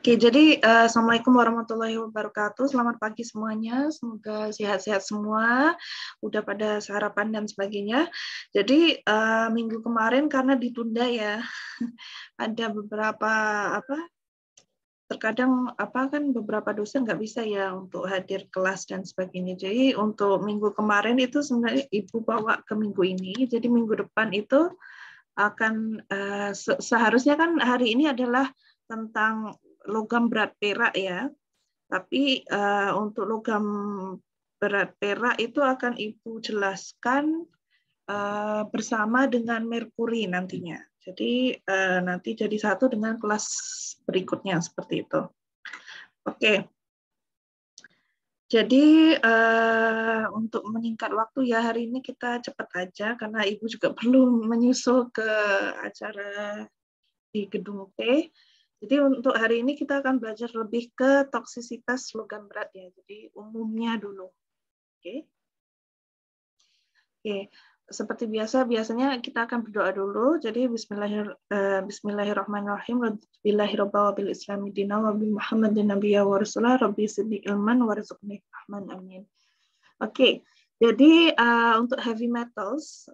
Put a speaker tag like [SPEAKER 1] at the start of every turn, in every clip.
[SPEAKER 1] Oke, jadi Assalamualaikum warahmatullahi wabarakatuh. Selamat pagi semuanya. Semoga sehat-sehat semua. Udah pada sarapan dan sebagainya. Jadi minggu kemarin karena ditunda ya, ada beberapa terkadang kan beberapa dosen nggak bisa ya untuk hadir kelas dan sebagainya. Jadi untuk minggu kemarin itu sebenarnya Ibu bawa ke minggu ini. Jadi minggu depan itu akan seharusnya kan hari ini adalah tentang logam berat perak ya, tapi untuk logam berat perak itu akan Ibu jelaskan bersama dengan merkuri nantinya. Jadi nanti jadi satu dengan kelas berikutnya seperti itu. Oke. Jadi untuk menyingkat waktu ya hari ini kita cepat aja karena Ibu juga perlu menyusul ke acara di gedung T. Jadi untuk hari ini kita akan belajar lebih ke toksisitas logam berat ya. Jadi umumnya dulu. Oke. Oke. Seperti biasanya kita akan berdoa dulu. Jadi Bismillahirrahmanirrahim. Billahirabbil islami dina wa bi Muhammadin nabiyya wa rasulah rabbi siddiq ilman warzuqni rahman amin. Oke. Jadi untuk heavy metals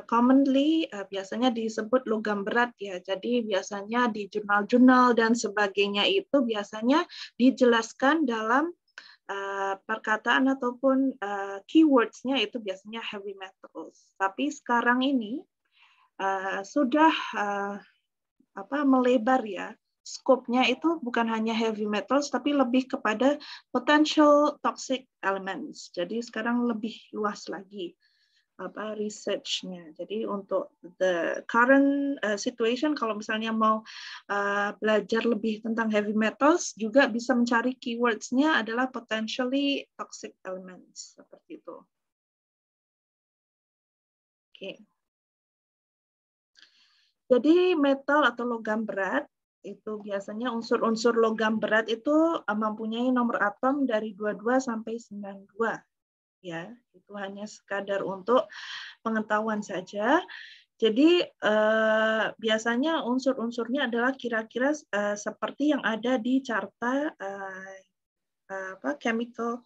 [SPEAKER 1] commonly biasanya disebut logam berat ya. Jadi biasanya di jurnal-jurnal dan sebagainya itu biasanya dijelaskan dalam perkataan ataupun keywords-nya itu biasanya heavy metals. Tapi sekarang ini sudah melebar ya. Skopnya itu bukan hanya heavy metals tapi lebih kepada potential toxic elements. Jadi sekarang lebih luas lagi research-nya. Jadi untuk the current situation, kalau misalnya mau belajar lebih tentang heavy metals, juga bisa mencari keywords-nya adalah potentially toxic elements. Seperti itu. Oke. Jadi metal atau logam berat, itu biasanya unsur-unsur logam berat itu mempunyai nomor atom dari 22 sampai 92. Ya, itu hanya sekadar untuk pengetahuan saja. Jadi biasanya unsur-unsurnya adalah kira-kira seperti yang ada di carta chemical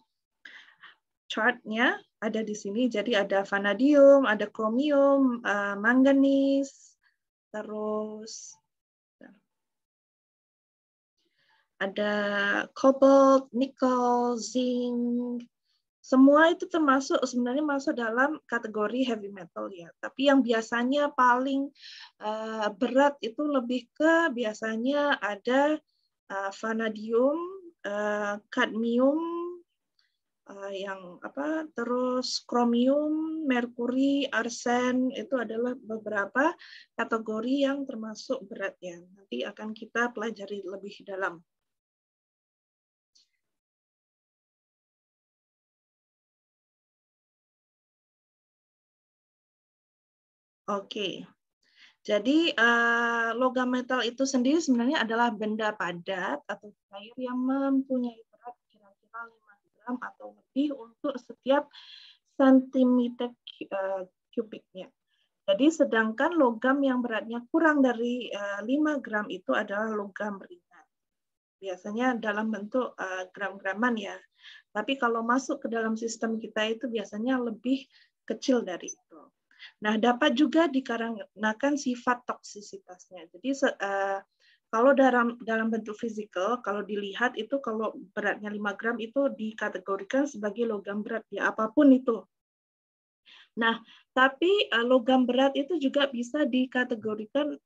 [SPEAKER 1] chart-nya ada di sini. Jadi ada vanadium, ada kromium, manganis, terus ada cobalt, nikel, zinc. Semua itu termasuk sebenarnya masuk dalam kategori heavy metal ya. Tapi yang biasanya paling berat itu lebih ke biasanya ada vanadium, kadmium, terus kromium, merkuri, arsen itu adalah beberapa kategori yang termasuk berat ya. Nanti akan kita pelajari lebih dalam. Oke, jadi logam metal itu sendiri sebenarnya adalah benda padat atau cair yang mempunyai berat kira-kira 5 gram atau lebih untuk setiap sentimeter kubiknya. Jadi sedangkan logam yang beratnya kurang dari 5 gram itu adalah logam ringan. Biasanya dalam bentuk gram-graman ya. Tapi kalau masuk ke dalam sistem kita itu biasanya lebih kecil dari itu. Nah, dapat juga dikarenakan sifat toksisitasnya. Jadi kalau dalam bentuk fisikal, kalau dilihat itu kalau beratnya 5 gram itu dikategorikan sebagai logam berat ya, apapun itu. Nah, tapi logam berat itu juga bisa dikategorikan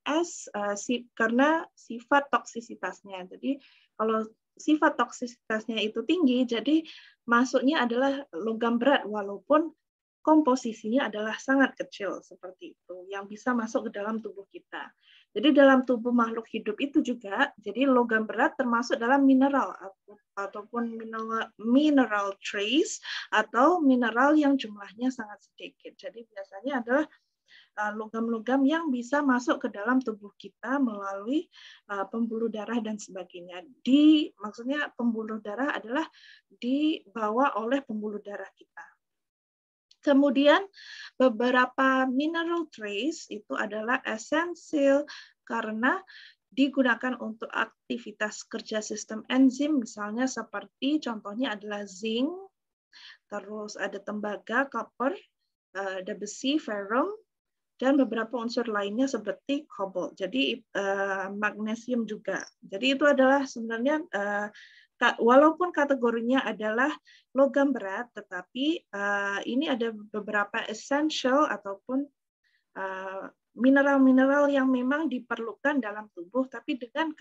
[SPEAKER 1] karena sifat toksisitasnya. Jadi kalau sifat toksisitasnya itu tinggi, jadi masuknya adalah logam berat walaupun komposisinya adalah sangat kecil seperti itu yang bisa masuk ke dalam tubuh kita. Jadi dalam tubuh makhluk hidup itu juga, jadi logam berat termasuk dalam mineral ataupun mineral trace atau mineral yang jumlahnya sangat sedikit. Jadi biasanya adalah logam-logam yang bisa masuk ke dalam tubuh kita melalui pembuluh darah dan sebagainya. Maksudnya pembuluh darah adalah dibawa oleh pembuluh darah kita. Kemudian beberapa mineral trace itu adalah esensial karena digunakan untuk aktivitas kerja sistem enzim, misalnya seperti contohnya adalah zinc, terus ada tembaga, copper, ada besi, ferrum, dan beberapa unsur lainnya seperti kobalt. Jadi magnesium juga. Jadi itu adalah sebenarnya walaupun kategorinya adalah logam berat, tetapi ini ada beberapa essential ataupun mineral-mineral yang memang diperlukan dalam tubuh, tapi dengan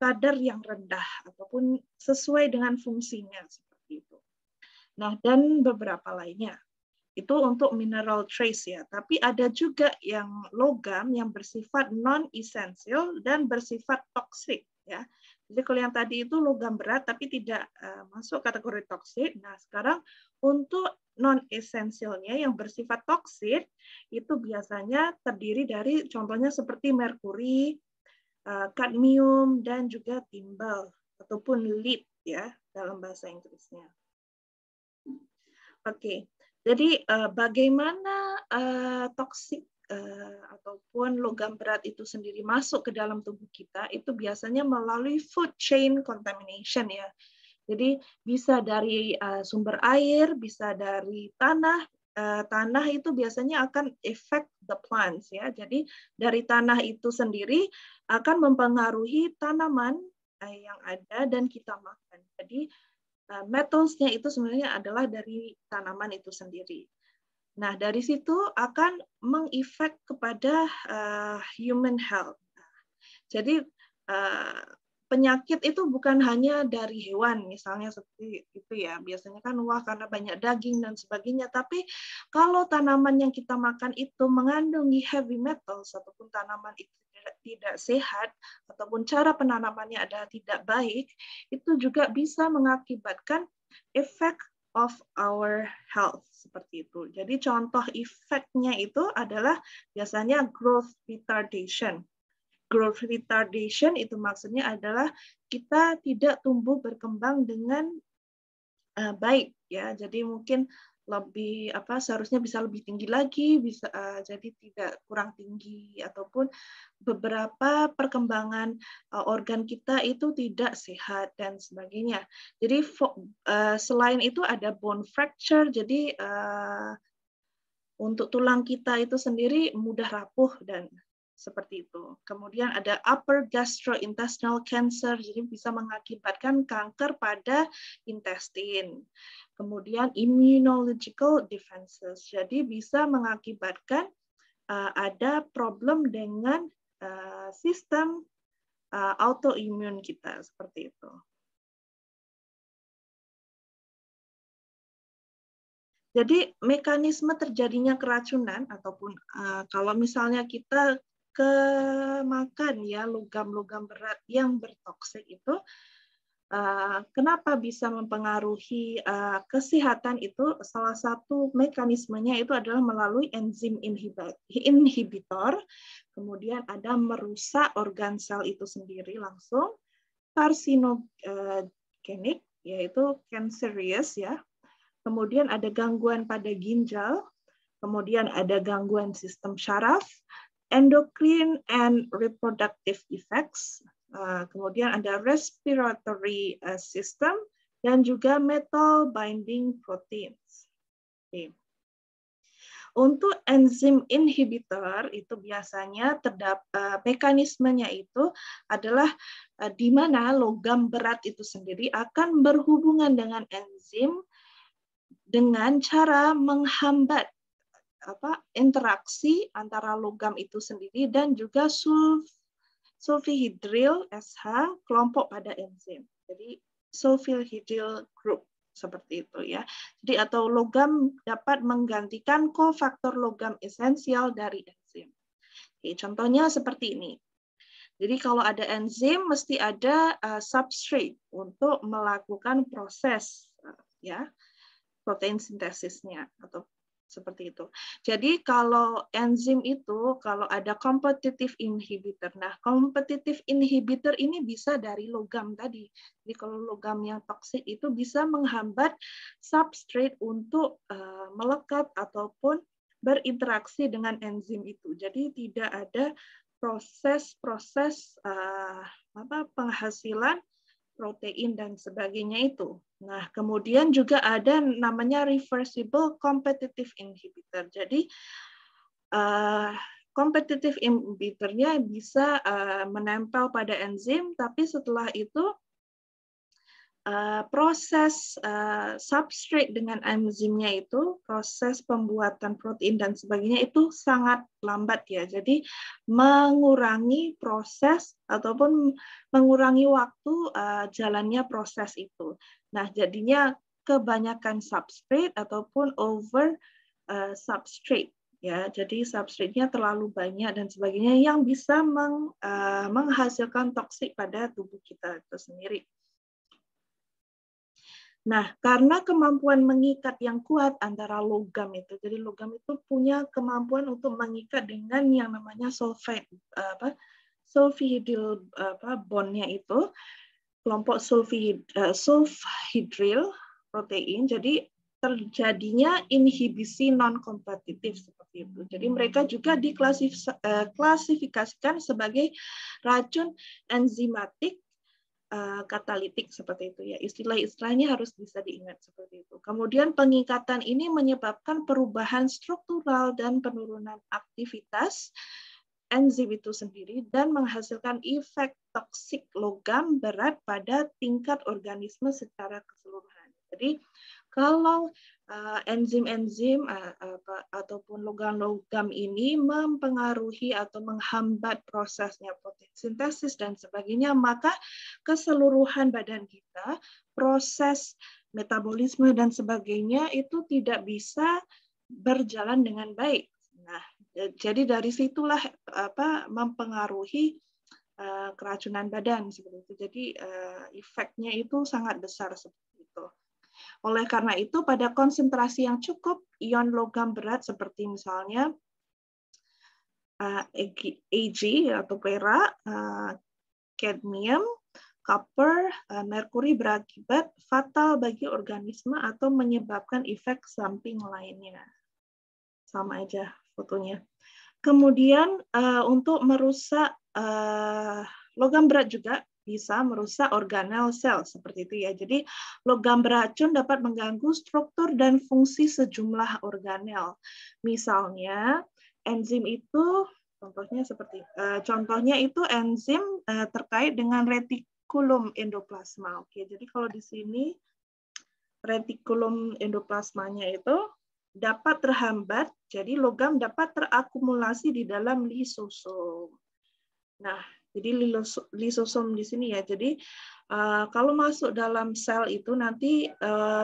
[SPEAKER 1] kadar yang rendah ataupun sesuai dengan fungsinya seperti itu. Nah, dan beberapa lainnya. Itu untuk mineral trace ya. Tapi ada juga yang logam yang bersifat non-essential dan bersifat toksik ya. Jadi kalau yang tadi itu logam berat tapi tidak masuk kategori toksik. Nah, sekarang untuk non-essentialnya yang bersifat toksik itu biasanya terdiri dari contohnya seperti merkuri, kadmium, dan juga timbal ataupun lead ya dalam bahasa Inggrisnya. Oke, jadi bagaimana toksik ataupun logam berat itu sendiri masuk ke dalam tubuh kita itu biasanya melalui food chain contamination ya. Jadi bisa dari sumber air, bisa dari tanah. Tanah itu biasanya akan affect the plants ya. Jadi dari tanah itu sendiri akan mempengaruhi tanaman yang ada dan kita makan. Jadi metals-nya itu sebenarnya adalah dari tanaman itu sendiri. Nah, dari situ akan mengefek kepada human health. Jadi penyakit itu bukan hanya dari hewan, misalnya seperti itu ya. Biasanya kan wah karena banyak daging dan sebagainya. Tapi kalau tanaman yang kita makan itu mengandungi heavy metals ataupun tanaman itu tidak sehat ataupun cara penanamannya adalah tidak baik, itu juga bisa mengakibatkan effect of our health seperti itu. Jadi contoh efeknya itu adalah biasanya growth retardation. Growth retardation itu maksudnya adalah kita tidak tumbuh berkembang dengan baik ya. Jadi mungkin lebih seharusnya bisa lebih tinggi lagi, bisa jadi tidak kurang tinggi ataupun beberapa perkembangan organ kita itu tidak sehat dan sebagainya. Jadi selain itu ada bone fracture, jadi untuk tulang kita itu sendiri mudah rapuh dan seperti itu. Kemudian ada upper gastrointestinal cancer, jadi bisa mengakibatkan kanker pada intestin. Kemudian immunological defenses, jadi bisa mengakibatkan ada problem dengan sistem autoimun kita seperti itu. Jadi mekanisme terjadinya keracunan ataupun kalau misalnya kita kemakan ya logam-logam berat yang bertoksik itu, kenapa bisa mempengaruhi kesehatan itu? Salah satu mekanismenya itu adalah melalui enzim inhibitor, kemudian ada merusak organ sel itu sendiri langsung, karsinogenik yaitu cancerous ya. Kemudian ada gangguan pada ginjal, kemudian ada gangguan sistem syaraf, endocrine and reproductive effects, kemudian ada respiratory system, dan juga metal binding proteins. Okay. Untuk enzim inhibitor itu biasanya mekanismenya itu adalah di mana logam berat itu sendiri akan berhubungan dengan enzim dengan cara menghambat interaksi antara logam itu sendiri dan juga sulfihidryl SH kelompok pada enzim. Jadi sulfihidryl group seperti itu ya. Jadi atau logam dapat menggantikan kofaktor logam esensial dari enzim. Oke, contohnya seperti ini. Jadi kalau ada enzim mesti ada substrate untuk melakukan proses ya protein sintesisnya atau seperti itu. Jadi kalau enzim itu kalau ada competitive inhibitor. Nah, competitive inhibitor ini bisa dari logam tadi. Jadi kalau logam yang toksik itu bisa menghambat substrate untuk melekat ataupun berinteraksi dengan enzim itu. Jadi tidak ada proses-proses penghasilan protein dan sebagainya itu. Nah, kemudian juga ada namanya reversible competitive inhibitor. Jadi competitive inhibitornya bisa menempel pada enzim, tapi setelah itu proses substrate dengan enzimnya itu, proses pembuatan protein dan sebagainya itu sangat lambat ya. Jadi mengurangi proses ataupun mengurangi waktu jalannya proses itu. Nah, jadinya kebanyakan substrate ataupun over substrate ya. Jadi substrate-nya terlalu banyak dan sebagainya yang bisa menghasilkan toksik pada tubuh kita itu sendiri. Nah, karena kemampuan mengikat yang kuat antara logam itu, jadi logam itu punya kemampuan untuk mengikat dengan yang namanya sulfhydryl bondnya itu, kelompok sulfhydryl protein, jadi terjadinya inhibisi non-kompetitif seperti itu. Jadi mereka juga diklasifikasikan sebagai racun enzimatik katalitik seperti itu ya. Istilah-istilahnya harus bisa diingat seperti itu. Kemudian pengikatan ini menyebabkan perubahan struktural dan penurunan aktivitas enzim itu sendiri dan menghasilkan efek toksik logam berat pada tingkat organisme secara keseluruhan. Jadi kalau enzim-enzim ataupun logam-logam ini mempengaruhi atau menghambat prosesnya protein sintesis dan sebagainya, maka keseluruhan badan kita, proses metabolisme dan sebagainya itu tidak bisa berjalan dengan baik. Nah, jadi dari situlah mempengaruhi keracunan badan seperti itu. Jadi efeknya itu sangat besar seperti itu. Oleh karena itu, pada konsentrasi yang cukup, ion logam berat seperti misalnya Ag atau perak, kadmium, copper, merkuri berakibat fatal bagi organisme atau menyebabkan efek samping lainnya. Sama aja fotonya. Kemudian untuk merusak logam berat juga bisa merusak organel sel seperti itu ya. Jadi logam beracun dapat mengganggu struktur dan fungsi sejumlah organel. Misalnya enzim itu contohnya itu enzim terkait dengan retikulum endoplasma. Oke, jadi kalau di sini retikulum endoplasmanya itu dapat terhambat, jadi logam dapat terakumulasi di dalam lisosom. Nah, jadi lisosom di sini ya. Jadi kalau masuk dalam sel itu nanti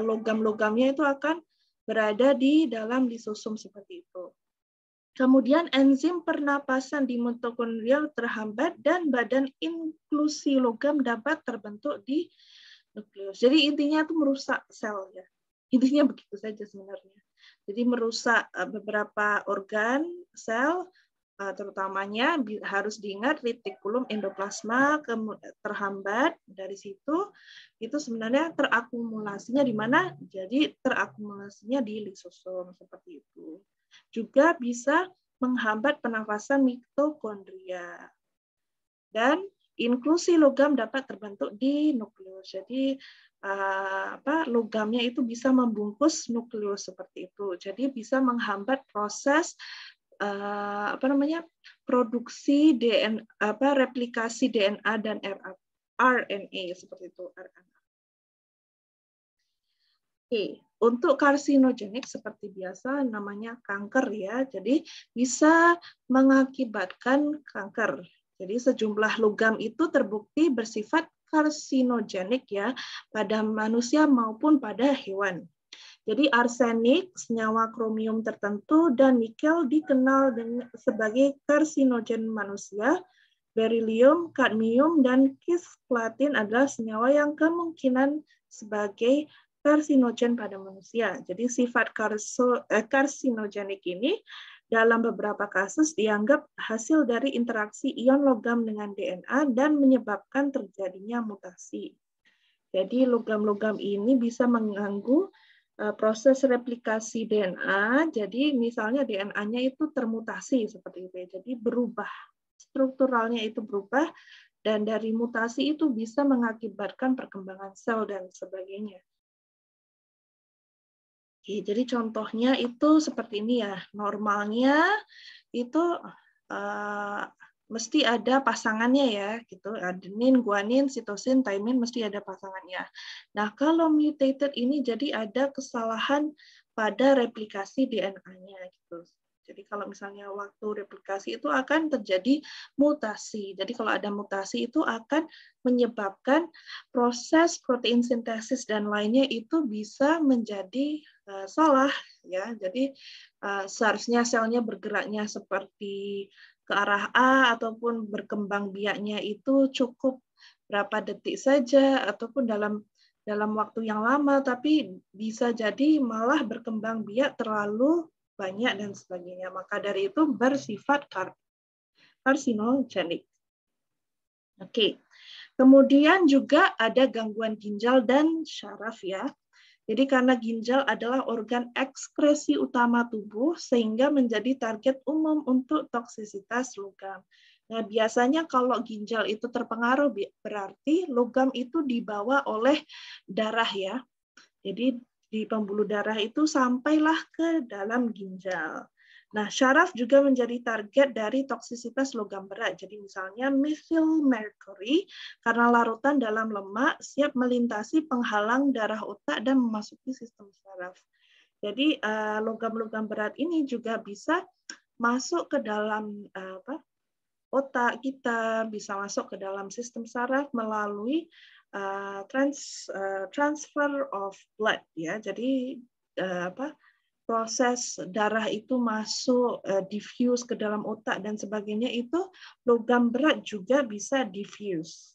[SPEAKER 1] logam-logamnya itu akan berada di dalam lisosom seperti itu. Kemudian enzim pernapasan di mitokondrial terhambat dan badan inklusi logam dapat terbentuk di nukleus. Jadi intinya itu merusak sel ya. Intinya begitu saja sebenarnya. Jadi merusak beberapa organ sel, terutamanya harus diingat retikulum endoplasma terhambat. Dari situ itu sebenarnya terakumulasinya di mana? Jadi terakumulasinya di lisosom seperti itu. Juga bisa menghambat pernafasan mitokondria. Dan inklusi logam dapat terbentuk di nukleus. Jadi logamnya itu bisa membungkus nukleus seperti itu. Jadi bisa menghambat proses produksi DNA, replikasi DNA dan RNA seperti itu. Oke, untuk karsinogenik seperti biasa namanya kanker ya. Jadi bisa mengakibatkan kanker. Jadi sejumlah logam itu terbukti bersifat karsinogenik ya pada manusia maupun pada hewan. Jadi arsenik, senyawa kromium tertentu, dan nikel dikenal sebagai karsinogen manusia. Berilium, kadmium, dan kisplatin adalah senyawa yang kemungkinan sebagai karsinogen pada manusia. Jadi sifat karsinogenik ini dalam beberapa kasus dianggap hasil dari interaksi ion logam dengan DNA dan menyebabkan terjadinya mutasi. Jadi logam-logam ini bisa mengganggu proses replikasi DNA. Jadi misalnya DNA-nya itu termutasi seperti itu. Jadi berubah strukturalnya itu berubah, dan dari mutasi itu bisa mengakibatkan perkembangan sel dan sebagainya. Oke, jadi contohnya itu seperti ini ya. Normalnya itu mesti ada pasangannya ya, gitu. Adenin, guanin, sitosin, thymine mesti ada pasangannya. Nah, kalau mutated ini jadi ada kesalahan pada replikasi DNA-nya gitu. Jadi kalau misalnya waktu replikasi itu akan terjadi mutasi. Jadi kalau ada mutasi itu akan menyebabkan proses protein sintesis dan lainnya itu bisa menjadi salah ya. Jadi seharusnya selnya bergeraknya seperti ke arah A ataupun berkembang biaknya itu cukup berapa detik saja ataupun dalam waktu yang lama, tapi bisa jadi malah berkembang biak terlalu banyak dan sebagainya. Maka dari itu bersifat karsinogenik. Oke. Kemudian juga ada gangguan ginjal dan syaraf ya. Jadi karena ginjal adalah organ ekskresi utama tubuh sehingga menjadi target umum untuk toksisitas logam. Nah, biasanya kalau ginjal itu terpengaruh berarti logam itu dibawa oleh darah ya. Jadi di pembuluh darah itu sampailah ke dalam ginjal. Nah, syaraf juga menjadi target dari toksisitas logam berat. Jadi misalnya methyl mercury karena larutan dalam lemak siap melintasi penghalang darah otak dan memasuki sistem syaraf. Jadi logam-logam berat ini juga bisa masuk ke dalam otak kita, bisa masuk ke dalam sistem syaraf melalui transfer of blood ya. Jadi proses darah itu masuk diffuse ke dalam otak dan sebagainya, itu logam berat juga bisa diffuse.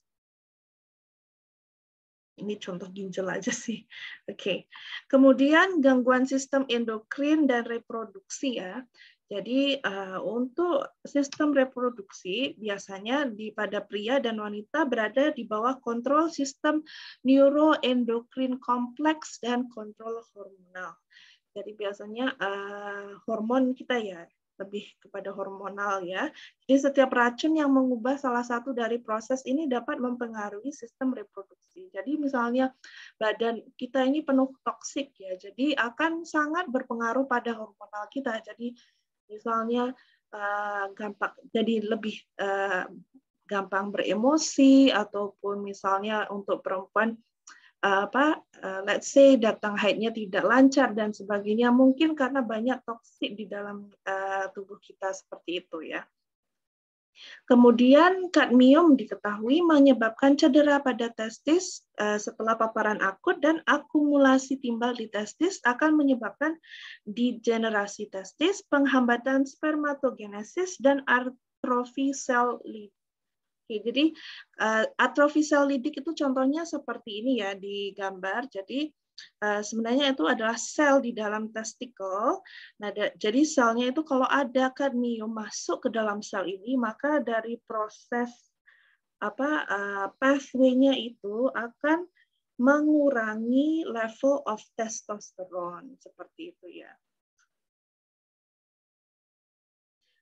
[SPEAKER 1] Ini contoh ginjal aja sih. Oke. Kemudian gangguan sistem endokrin dan reproduksi ya. Jadi untuk sistem reproduksi biasanya pada pria dan wanita berada di bawah kontrol sistem neuroendokrin kompleks dan kontrol hormonal. Jadi biasanya hormon kita ya lebih kepada hormonal ya. Jadi setiap racun yang mengubah salah satu dari proses ini dapat mempengaruhi sistem reproduksi. Jadi misalnya badan kita ini penuh toksik ya, jadi akan sangat berpengaruh pada hormonal kita. Jadi misalnya gampang jadi lebih gampang beremosi, ataupun misalnya untuk perempuan let's say datang haidnya tidak lancar dan sebagainya, mungkin karena banyak toksik di dalam tubuh kita seperti itu ya. Kemudian kadmium diketahui menyebabkan cedera pada testis setelah paparan akut, dan akumulasi timbal di testis akan menyebabkan degenerasi testis, penghambatan spermatogenesis, dan atrofi sel lidi. Oke, jadi atrofi sel lidik itu contohnya seperti ini ya di gambar. Jadi sebenarnya itu adalah sel di dalam testikel. Nah, jadi selnya itu kalau ada kadmium masuk ke dalam sel ini, maka dari proses pathway-nya itu akan mengurangi level of testosteron seperti itu ya.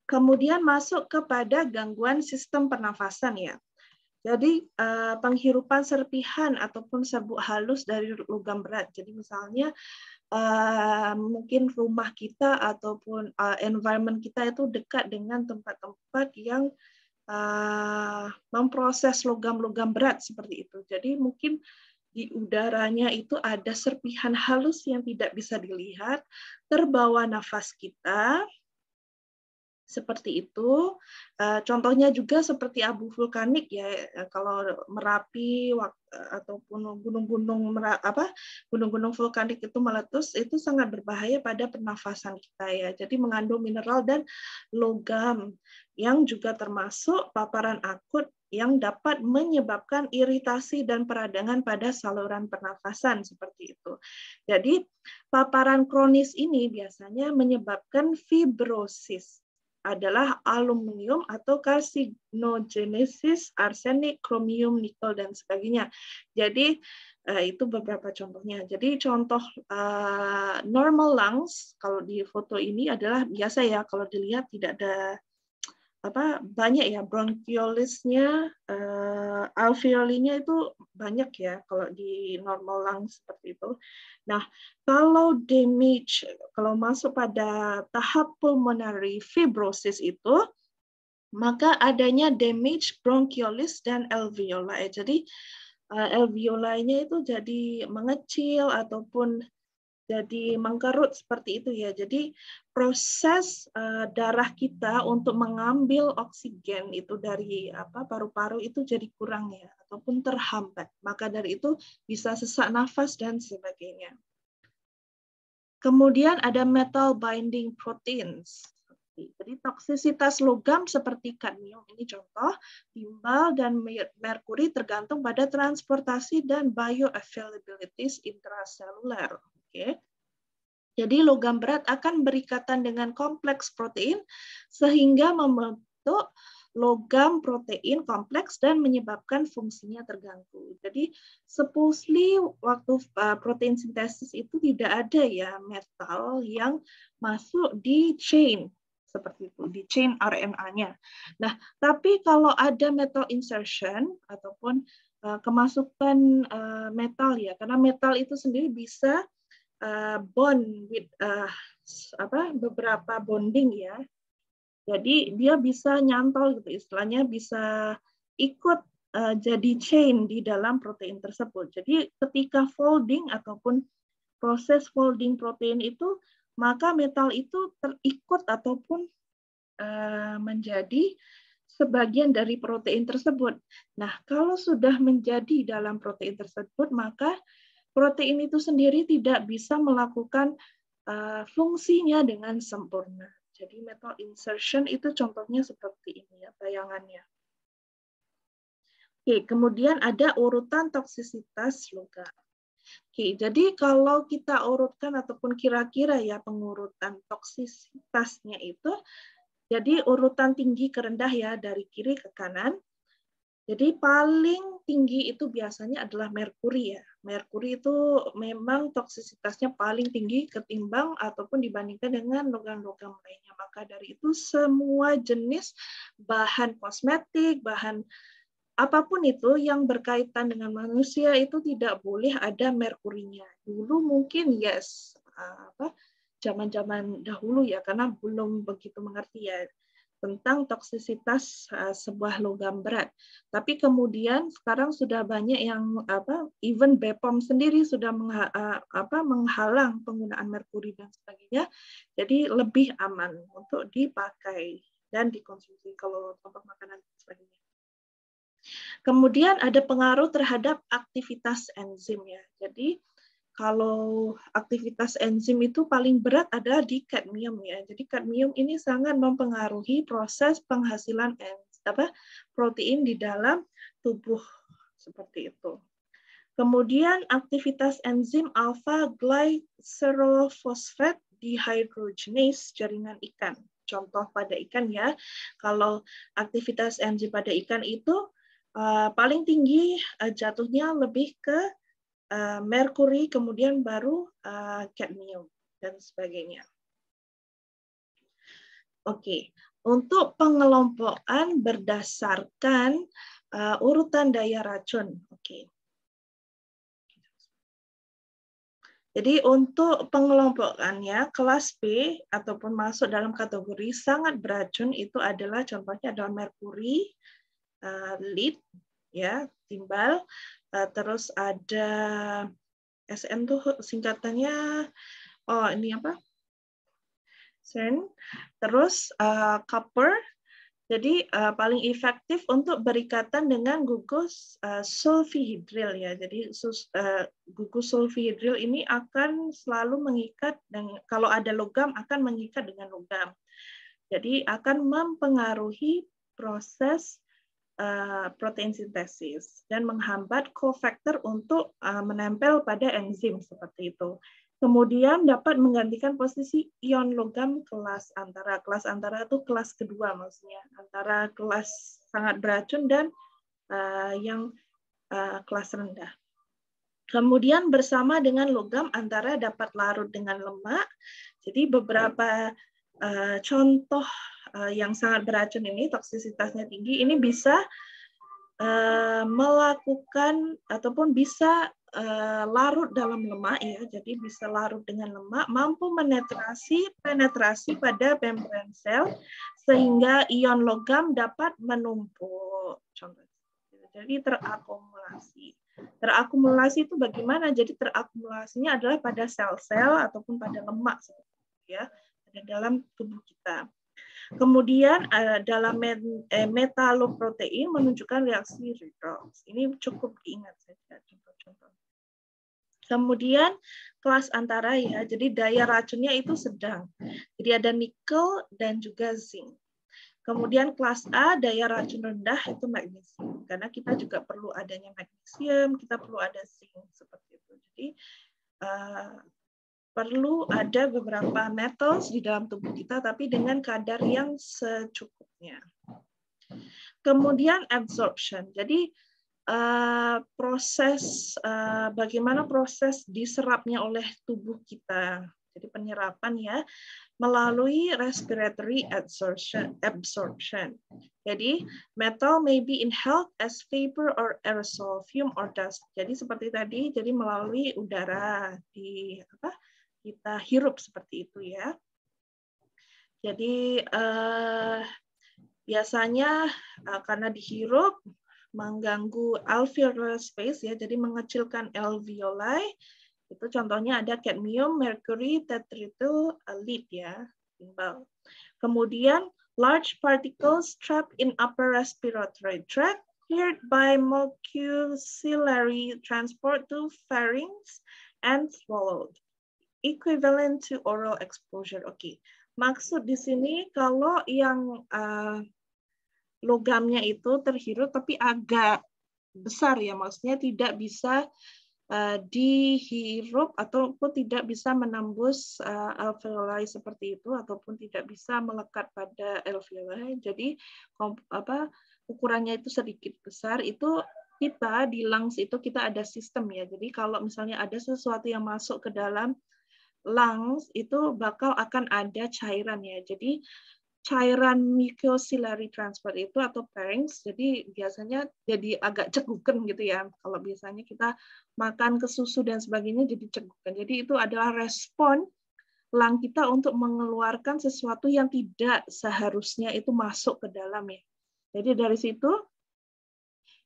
[SPEAKER 1] Kemudian masuk kepada gangguan sistem pernafasan ya. Jadi penghirupan serpihan ataupun serbuk halus dari logam berat. Jadi misalnya mungkin rumah kita ataupun environment kita itu dekat dengan tempat-tempat yang memproses logam-logam berat seperti itu. Jadi mungkin di udaranya itu ada serpihan halus yang tidak bisa dilihat, terbawa nafas kita, seperti itu. Contohnya juga seperti abu vulkanik ya, kalau Merapi ataupun gunung-gunung vulkanik itu meletus, itu sangat berbahaya pada pernafasan kita ya. Jadi mengandung mineral dan logam yang juga termasuk paparan akut yang dapat menyebabkan iritasi dan peradangan pada saluran pernafasan seperti itu. Jadi paparan kronis ini biasanya menyebabkan fibrosis, adalah aluminium atau karsinogenesis, arsenik, kromium, nikel, dan sebagainya. Jadi itu beberapa contohnya. Jadi contoh normal lungs kalau di foto ini adalah biasa ya, kalau dilihat tidak ada banyak ya bronchiolisnya, alveolinya itu banyak ya kalau di normal lung seperti itu. Nah, kalau damage, kalau masuk pada tahap pulmonary fibrosis itu, maka adanya damage bronchiolis dan alveoli. Jadi alveoli-nya itu jadi mengecil ataupun jadi mengkerut seperti itu ya. Jadi proses darah kita untuk mengambil oksigen itu dari paru-paru itu jadi kurang ya, ataupun terhambat. Maka dari itu bisa sesak nafas dan sebagainya. Kemudian ada metal binding proteins. Jadi toksisitas logam seperti kadmium ini contoh, timbal dan merkuri tergantung pada transportasi dan bioavailabilities intraseluler. Oke. Jadi logam berat akan berikatan dengan kompleks protein sehingga membentuk logam protein kompleks dan menyebabkan fungsinya terganggu. Jadi supposedly waktu protein sintesis itu tidak ada ya metal yang masuk di chain seperti itu, di chain RNA-nya. Nah, tapi kalau ada metal insertion ataupun kemasukan metal ya, karena metal itu sendiri bisa bond with beberapa bonding ya. Jadi dia bisa nyantol gitu istilahnya, bisa ikut jadi chain di dalam protein tersebut. Jadi ketika folding ataupun proses folding protein itu, maka metal itu terikut ataupun menjadi sebagian dari protein tersebut. Nah, kalau sudah menjadi dalam protein tersebut, maka protein itu sendiri tidak bisa melakukan fungsinya dengan sempurna. Jadi metal insertion itu contohnya seperti ini ya, bayangannya. Oke, kemudian ada urutan toksisitas logam. Oke, jadi kalau kita urutkan ataupun kira-kira ya pengurutan toksisitasnya itu, jadi urutan tinggi ke rendah ya dari kiri ke kanan. Jadi paling tinggi itu biasanya adalah merkuri ya. Merkuri itu memang toksisitasnya paling tinggi ketimbang ataupun dibandingkan dengan logam-logam lainnya. Maka dari itu semua jenis bahan kosmetik, bahan apapun itu yang berkaitan dengan manusia itu tidak boleh ada merkurinya. Dulu mungkin yes, zaman-zaman dahulu ya, karena belum begitu mengerti ya tentang toksisitas sebuah logam berat. Tapi kemudian sekarang sudah banyak yang even BPOM sendiri sudah menghalang penggunaan merkuri dan sebagainya. Jadi lebih aman untuk dipakai dan dikonsumsi kalau untuk makanan dan sebagainya. Kemudian ada pengaruh terhadap aktivitas enzim ya. Jadi kalau aktivitas enzim itu paling berat adalah di kadmium ya. Jadi kadmium ini sangat mempengaruhi proses penghasilan protein di dalam tubuh seperti itu. Kemudian aktivitas enzim alpha glycerolphosphate dehydrogenase jaringan ikan. Contoh pada ikan ya. Kalau aktivitas enzim pada ikan itu paling tinggi jatuhnya lebih ke merkuri, kemudian baru kadmium dan sebagainya. Oke, untuk pengelompokan berdasarkan urutan daya racun. Oke. Jadi untuk pengelompokannya kelas B ataupun masuk dalam kategori sangat beracun itu adalah contohnya adalah merkuri, lead, ya, timbal, terus ada SN tuh singkatannya, oh ini apa? Sen, terus copper. Jadi paling efektif untuk berikatan dengan gugus sulfihidril ya. Jadi gugus sulfihidril ini akan selalu mengikat dan kalau ada logam akan mengikat dengan logam. Jadi akan mempengaruhi proses protein sintesis dan menghambat cofactor untuk menempel pada enzim seperti itu. Kemudian dapat menggantikan posisi ion logam kelas antara. Kelas antara itu kelas kedua maksudnya, antara kelas sangat beracun dan yang kelas rendah. Kemudian bersama dengan logam antara dapat larut dengan lemak. Jadi beberapa contoh yang sangat beracun ini, toksisitasnya tinggi, ini bisa melakukan ataupun bisa larut dalam lemak ya, jadi bisa larut dengan lemak, mampu penetrasi pada membran sel sehingga ion logam dapat menumpuk. Contoh. Jadi terakumulasi. Terakumulasi itu bagaimana? Jadi terakumulasinya adalah pada sel-sel ataupun pada lemak ya, pada dalam tubuh kita. Kemudian dalam metaloprotein menunjukkan reaksi redox. Ini cukup diingat saja contoh-contoh. Kemudian kelas antara ya, jadi daya racunnya itu sedang. Jadi ada nikel dan juga zinc. Kemudian kelas A daya racun rendah itu magnesium, karena kita juga perlu adanya magnesium, kita perlu ada zinc seperti itu. Jadi perlu ada beberapa metals di dalam tubuh kita, tapi dengan kadar yang secukupnya. Kemudian absorption. Jadi bagaimana proses diserapnya oleh tubuh kita. Jadi penyerapan ya melalui respiratory absorption. Jadi metal may be inhaled as vapor or aerosol, fume or dust. Jadi seperti tadi, jadi melalui udara kita hirup seperti itu ya. Jadi biasanya karena dihirup mengganggu alveolar space ya, jadi mengecilkan alveoli. Itu contohnya ada cadmium, mercury, tetrito, lead ya, timbal. Kemudian large particles trapped in upper respiratory tract cleared by mucociliary transport to pharynx and swallowed. Equivalent to oral exposure. Oke, maksud di sini kalau yang logamnya itu terhirup tapi agak besar ya, maksudnya tidak bisa dihirup ataupun tidak bisa menembus alveoli seperti itu ataupun tidak bisa melekat pada alveoli. Jadi ukurannya itu sedikit besar, itu kita di lungs itu kita ada sistem ya. Jadi kalau misalnya ada sesuatu yang masuk ke dalam lungs itu bakal akan ada cairan ya. Jadi cairan mucociliary transport itu atau pharynx, jadi biasanya jadi agak cegukan gitu ya. Kalau biasanya kita makan ke susu dan sebagainya jadi cegukan. Jadi itu adalah respon lung kita untuk mengeluarkan sesuatu yang tidak seharusnya itu masuk ke dalam ya. Jadi dari situ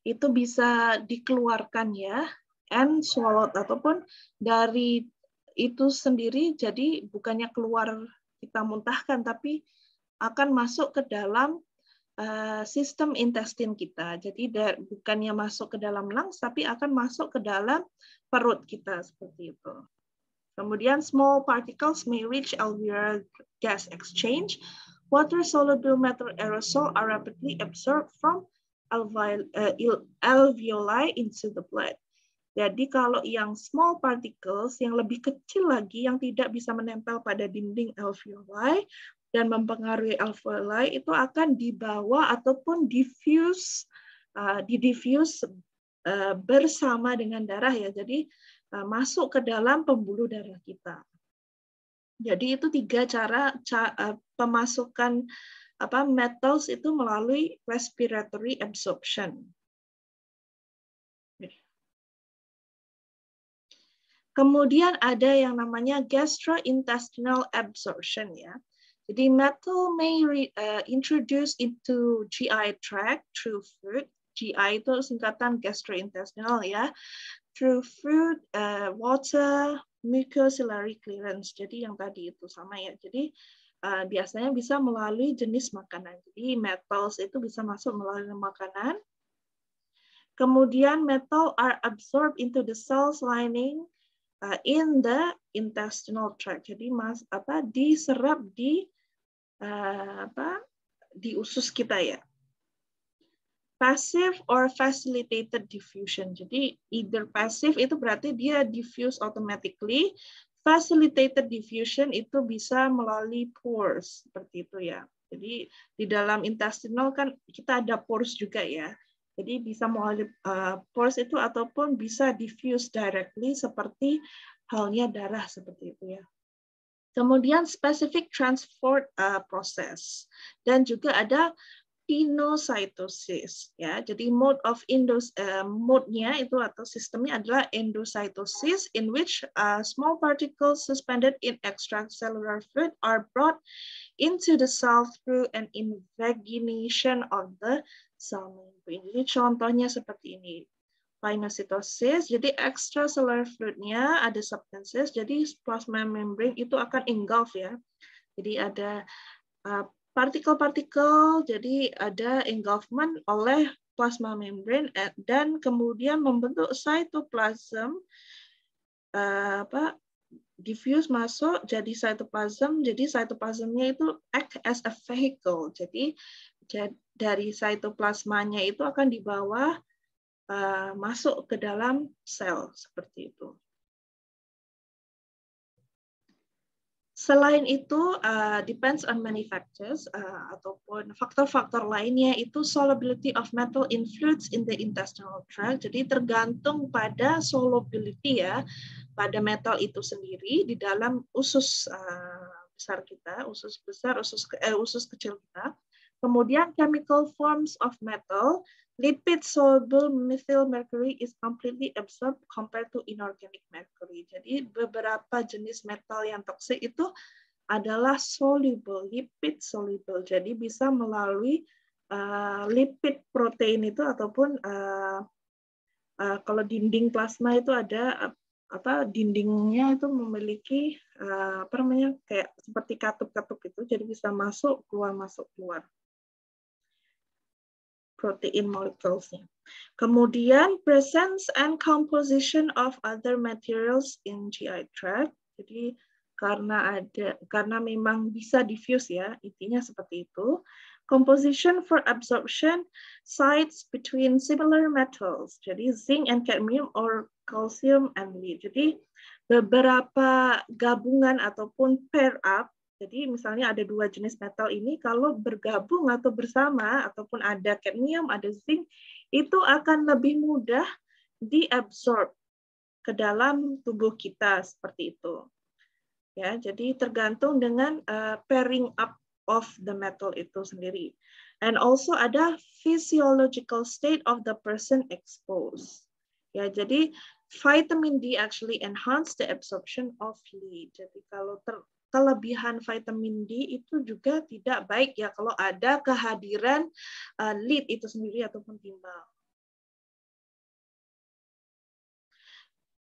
[SPEAKER 1] itu bisa dikeluarkan ya, and swallowed ataupun dari itu sendiri, jadi bukannya keluar kita muntahkan, tapi akan masuk ke dalam sistem intestin kita. Jadi bukannya masuk ke dalam lungs, tapi akan masuk ke dalam perut kita seperti itu. Kemudian small particles may reach alveolar gas exchange. Water soluble metal aerosol are rapidly absorbed from alveoli into the blood. Jadi kalau yang small particles, yang lebih kecil lagi, yang tidak bisa menempel pada dinding alveoli dan mempengaruhi alveoli, itu akan dibawa ataupun diffuse bersama dengan darah ya. Jadi masuk ke dalam pembuluh darah kita. Jadi itu 3 cara pemasukan metals itu melalui respiratory absorption. Kemudian ada yang namanya gastrointestinal absorption ya. Jadi metal may introduce into GI tract through food. GI itu singkatan gastrointestinal ya. Through food, water, mucociliary clearance. Jadi yang tadi itu sama ya. Jadi biasanya bisa melalui jenis makanan. Jadi metals itu bisa masuk melalui makanan. Kemudian metal are absorbed into the cells lining in the intestinal tract. Jadi diserap di usus kita ya. Passive or facilitated diffusion. Jadi either passive itu berarti dia diffuse automatically. Facilitated diffusion itu bisa melalui pores seperti itu ya. Jadi di dalam intestinal kan kita ada pores juga ya. Jadi bisa melalui pores itu ataupun bisa diffuse directly seperti halnya darah seperti itu ya. Kemudian specific transport process, dan juga ada pinocytosis, ya. Jadi mode-nya itu atau sistemnya adalah endocytosis, in which small particles suspended in extracellular fluid are brought into the cell through an invagination of the cell membrane. Jadi contohnya seperti ini. Pinocytosis, jadi extracellular fluid-nya ada substances, jadi plasma membrane itu akan engulf, ya. Jadi ada partikel-partikel, jadi ada engulfment oleh plasma membrane dan kemudian membentuk cytoplasm, diffuse masuk jadi cytoplasm. Jadi cytoplasmnya itu act as a vehicle. Jadi dari cytoplasmanya itu akan dibawa masuk ke dalam sel seperti itu. Selain itu, depends on many factors ataupun faktor-faktor lainnya, itu solubility of metal in fluids in the intestinal tract. Jadi tergantung pada solubility, ya, pada metal itu sendiri di dalam usus besar kita, usus besar, usus kecil kita. Kemudian chemical forms of metal, lipid soluble methyl mercury is completely absorbed compared to inorganic mercury. Jadi beberapa jenis metal yang toksik itu adalah soluble, lipid soluble. Jadi bisa melalui lipid protein itu ataupun kalau dinding plasma itu ada dindingnya itu memiliki kayak seperti katup-katup itu, jadi bisa masuk keluar masuk keluar protein molecules-nya. Kemudian presence and composition of other materials in GI tract. Jadi karena memang bisa diffuse, ya, intinya seperti itu. Composition for absorption sites between similar metals. Jadi zinc and cadmium or calcium and lead. Jadi beberapa gabungan ataupun pair up. Jadi misalnya ada dua jenis metal ini, kalau bergabung atau bersama, ataupun ada cadmium, ada zinc, itu akan lebih mudah diabsorb ke dalam tubuh kita seperti itu. Ya, jadi tergantung dengan pairing up of the metal itu sendiri. And also ada physiological state of the person exposed. Ya, jadi vitamin D actually enhance the absorption of lead. Jadi kalau kelebihan vitamin D itu juga tidak baik, ya, kalau ada kehadiran lead itu sendiri ataupun timbal.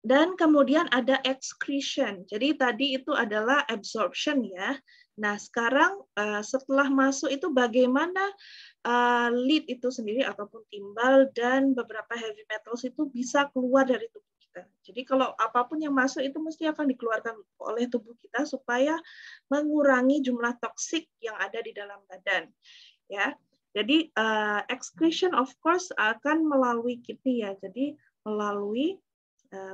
[SPEAKER 1] Dan kemudian ada excretion. Jadi tadi itu adalah absorption, ya. Nah, sekarang setelah masuk itu bagaimana lead itu sendiri ataupun timbal dan beberapa heavy metals itu bisa keluar dari tubuh kita. Jadi kalau apapun yang masuk itu mesti akan dikeluarkan oleh tubuh kita supaya mengurangi jumlah toksik yang ada di dalam badan, ya. Jadi excretion of course akan melalui kidney, ya. Jadi melalui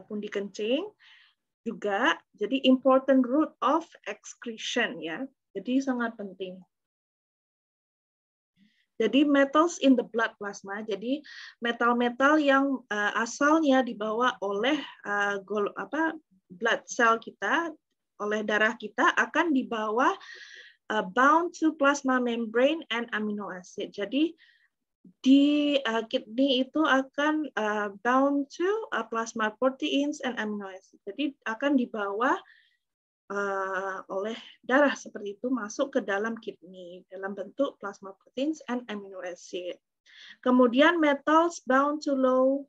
[SPEAKER 1] pundi kencing juga, jadi important route of excretion, ya. Jadi sangat penting. Jadi metals in the blood plasma, jadi metal-metal yang asalnya dibawa oleh blood cell kita, oleh darah kita, akan dibawa bound to plasma membrane and amino acid. Jadi di kidney itu akan bound to plasma proteins and amino acid. Jadi akan dibawa oleh darah seperti itu masuk ke dalam kidney dalam bentuk plasma proteins and amino acid. Kemudian metals bound to low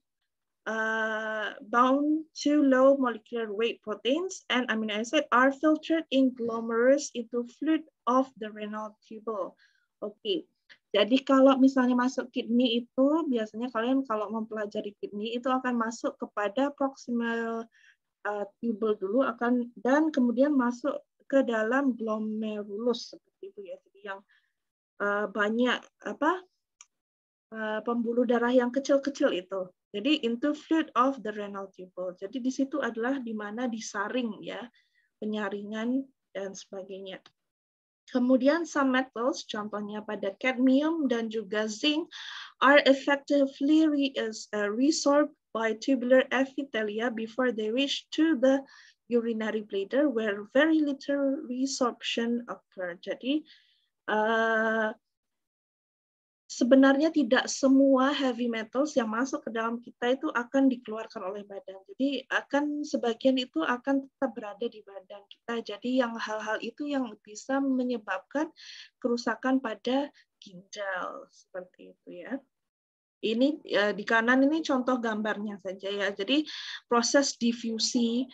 [SPEAKER 1] molecular weight proteins and amino acid are filtered in glomerulus into fluid of the renal tubule. Oke. Jadi kalau misalnya masuk kidney itu biasanya kalian kalau mempelajari kidney itu akan masuk kepada proximal tubule dulu dan kemudian masuk ke dalam glomerulus seperti itu, ya. Jadi yang banyak pembuluh darah yang kecil-kecil itu. Jadi into fluid of the renal tubule. Jadi di situ adalah di mana disaring, ya, penyaringan dan sebagainya. Kemudian some metals, contohnya pada cadmium dan juga zinc, are effectively resorbed by tubular epithelia before they reach to the urinary bladder where very little resorption occur. Jadi sebenarnya tidak semua heavy metals yang masuk ke dalam kita itu akan dikeluarkan oleh badan. Jadi sebagian itu akan tetap berada di badan kita. Jadi yang hal-hal itu yang bisa menyebabkan kerusakan pada ginjal seperti itu ya. Ini di kanan ini contoh gambarnya saja ya. Jadi proses difusi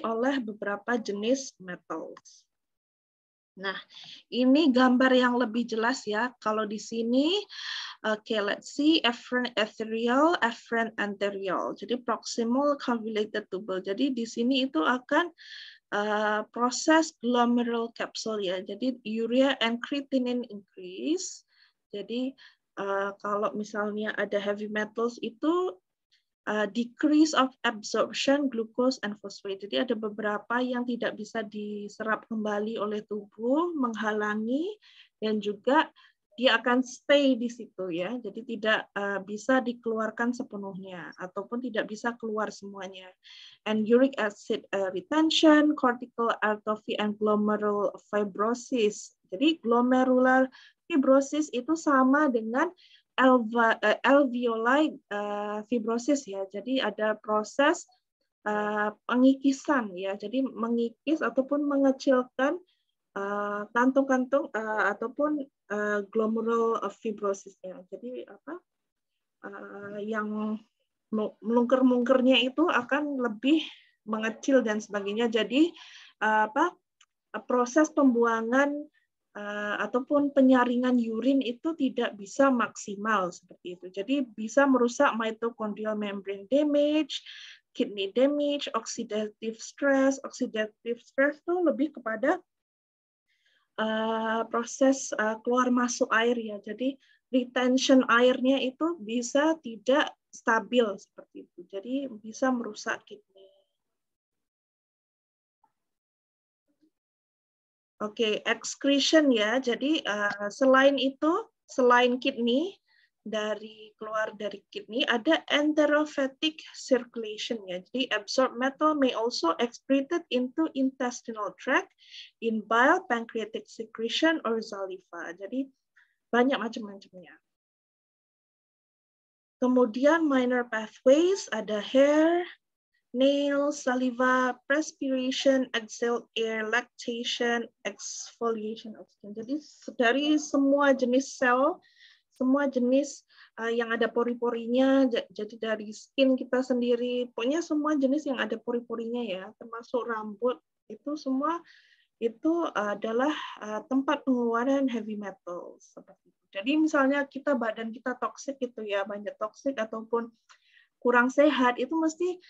[SPEAKER 1] oleh beberapa jenis metals. Nah, ini gambar yang lebih jelas ya. Kalau di sini, let's see, afferent ethereal, afferent anterior. Jadi proximal convoluted tubule. Jadi di sini itu akan proses glomerular capsule ya. Jadi urea and creatinine increase. Jadi kalau misalnya ada heavy metals itu decrease of absorption glucose and phosphate. Jadi ada beberapa yang tidak bisa diserap kembali oleh tubuh, menghalangi, dan juga dia akan stay di situ ya. Jadi tidak bisa dikeluarkan sepenuhnya ataupun tidak bisa keluar semuanya. And uric acid retention, cortical atrophy, and glomerular fibrosis. Jadi glomerular fibrosis itu sama dengan alveoli fibrosis ya. Jadi ada proses pengikisan ya. Jadi mengikis ataupun mengecilkan kantung-kantung ataupun glomerular fibrosis-nya. Jadi yang melungker-mungkernya itu akan lebih mengecil dan sebagainya. Jadi proses pembuangan ataupun penyaringan urin itu tidak bisa maksimal seperti itu. Jadi bisa merusak mitochondrial membrane damage, kidney damage, oxidative stress. Oxidative stress itu lebih kepada proses keluar masuk air ya. Jadi retention airnya itu bisa tidak stabil seperti itu. Jadi bisa merusak kidney. Oke, excretion ya. Jadi selain itu, selain kidney, keluar dari kidney ada enterophatic circulation ya. Jadi absorbed metal may also excreted into intestinal tract in bile, pancreatic secretion, or saliva. Jadi banyak macam-macamnya. Kemudian minor pathways ada hair, nail, saliva, perspiration, exhaled air, lactation, exfoliation, oxygen. Jadi dari semua jenis sel, semua jenis yang ada pori-porinya, jadi dari skin kita sendiri, pokoknya semua jenis yang ada pori-porinya ya, termasuk rambut, itu semua itu adalah tempat pengeluaran heavy metal seperti itu. Jadi misalnya badan kita toksik gitu ya, banyak toksik ataupun kurang sehat, itu mesti